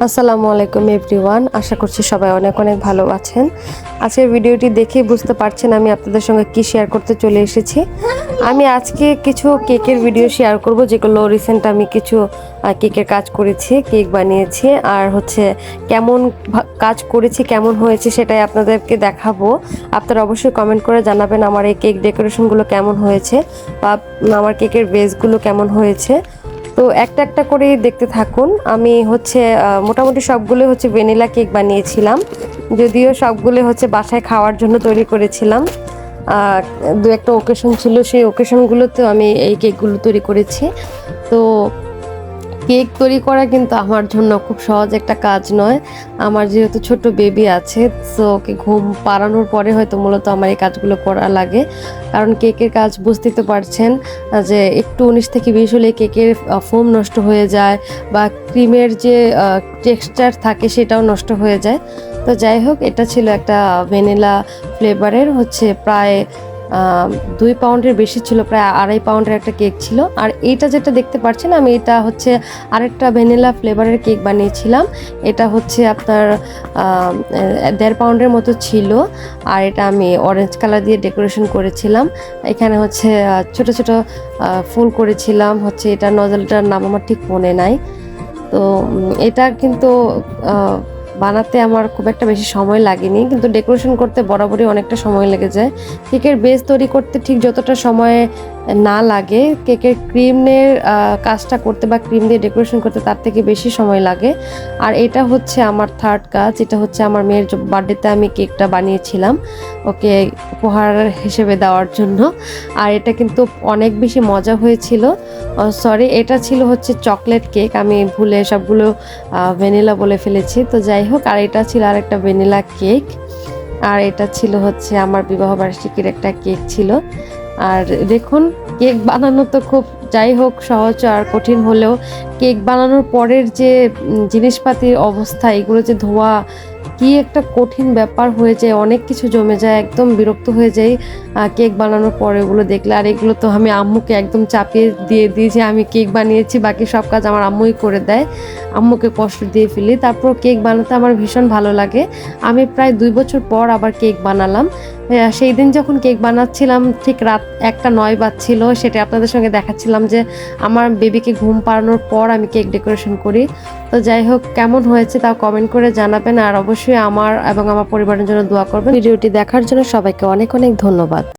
আসসালামু আলাইকুম এভরিওয়ান, আশা করছি সবাই অনেক অনেক ভালো আছেন। আজকের ভিডিওটি দেখেই বুঝতে পারছেন আমি আপনাদের সঙ্গে কি শেয়ার করতে চলে এসেছি। আমি আজকে কিছু কেকের ভিডিও শেয়ার করব, যেগুলো রিসেন্ট আমি কিছু কেকের কাজ করেছি, কেক বানিয়েছি, আর হচ্ছে কেমন কাজ করেছি, কেমন হয়েছে সেটাই আপনাদেরকে দেখাবো। আপনারা অবশ্যই কমেন্ট করে জানাবেন আমার এই কেক ডেকোরেশনগুলো কেমন হয়েছে বা আমার কেকের বেসগুলো কেমন হয়েছে। তো একটা একটা করে দেখতে থাকুন। আমি হচ্ছে মোটামুটি সবগুলো হচ্ছে ভ্যানিলা কেক বানিয়েছিলাম, যদিও সবগুলো হচ্ছে বাসায় খাওয়ার জন্য তৈরি করেছিলাম। দু একটা ওকেশন ছিল, সেই ওকেশনগুলোতেও আমি এই কেকগুলো তৈরি করেছি। তো কেক তৈরি করা কিন্তু আমার জন্য খুব সহজ একটা কাজ নয়। আমার যেহেতু ছোট বেবি আছে, সো ওকে ঘুম পাড়ানোর পরে হয়তো মূলত আমার এই কাজগুলো করা লাগে। কারণ কেকের কাজ বুঝতেই তো পারছেন যে একটু 19 থেকে 20 হলে কেকের ফোম নষ্ট হয়ে যায় বা ক্রিমের যে টেক্সচার থাকে সেটাও নষ্ট হয়ে যায়। তো যাই হোক, এটা ছিল একটা ভ্যানিলা ফ্লেভারের হচ্ছে প্রায় 2 পাউন্ডের বেশি ছিল, প্রায় 2.5 পাউন্ডের একটা কেক ছিল। আর এইটা যেটা দেখতে পাচ্ছেন, আমি এটা হচ্ছে আরেকটা ভ্যানিলা ফ্লেভারের কেক বানিয়েছিলাম। এটা হচ্ছে আপনার 1.5 পাউন্ডের মতো ছিল। আর এটা আমি অরেঞ্জ কালার দিয়ে ডেকোরেশন করেছিলাম। এখানে হচ্ছে ছোট ছোট ফুল করেছিলাম, হচ্ছে এটা নজলটার নাম আমার ঠিক মনে নাই। তো এটা কিন্তু বানাতে আমার খুব একটা বেশি সময় লাগেনি, কিন্তু ডেকোরেশন করতে বরাবরই অনেকটা সময় লেগে যায়। কেকের বেস তৈরি করতে ঠিক যতটা সময় না লাগে, কেকের ক্রিমের কাজটা করতে বা ক্রিম দিয়ে ডেকোরেশন করতে তার থেকে বেশি সময় লাগে। আর এটা হচ্ছে আমার থার্ড কাজ। এটা হচ্ছে আমার মেয়ের বার্থডেতে আমি কেকটা বানিয়েছিলাম ওকে উপহার হিসেবে দেওয়ার জন্য। আর এটা কিন্তু অনেক বেশি মজা হয়েছিল। সরি, এটা ছিল হচ্ছে চকলেট কেক, আমি ভুলে সবগুলো ভ্যানিলা বলে ফেলেছি। তো যাই হোক, আর এটা ছিল আরেকটা ভ্যানিলা কেক। আর এটা ছিল হচ্ছে আমার বিবাহবার্ষিকীর একটা কেক ছিল। আর দেখুন, কেক বানানো তো খুব, যাই হোক, সহজ আর কঠিন হলেও কেক বানানোর পরের যে জিনিসপাতির অবস্থা, এগুলো যে ধোয়া, কি একটা কঠিন ব্যাপার হয়ে যায়, অনেক কিছু জমে যায়, একদম বিরক্ত হয়ে যাই কেক বানানোর পরে এগুলো দেখলে। আর এগুলো তো আমি আম্মুকে একদম চাপিয়ে দিয়ে দিই যে আমি কেক বানিয়েছি, বাকি সব কাজ আমার আম্মুই করে দেয়, আম্মুকে কষ্ট দিয়ে ফেলি। তারপর কেক বানাতে আমার ভীষণ ভালো লাগে। আমি প্রায় 2 বছর পর আবার কেক বানালাম। সেই দিন যখন কেক বানাচ্ছিলাম ঠিক রাত 1:09 বাজছিল, সেটা আপনাদের সঙ্গে দেখাচ্ছিলাম যে আমার বেবিকে ঘুম পাড়ানোর পর আমি কেক ডেকোরেশন করি। তো যাই হোক, কেমন হয়েছে তাও কমেন্ট করে জানাবেন, আর অবশ্যই আমার এবং আমার পরিবারের জন্য দোয়া করবেন। ভিডিওটি দেখার জন্য সবাইকে অনেক অনেক ধন্যবাদ।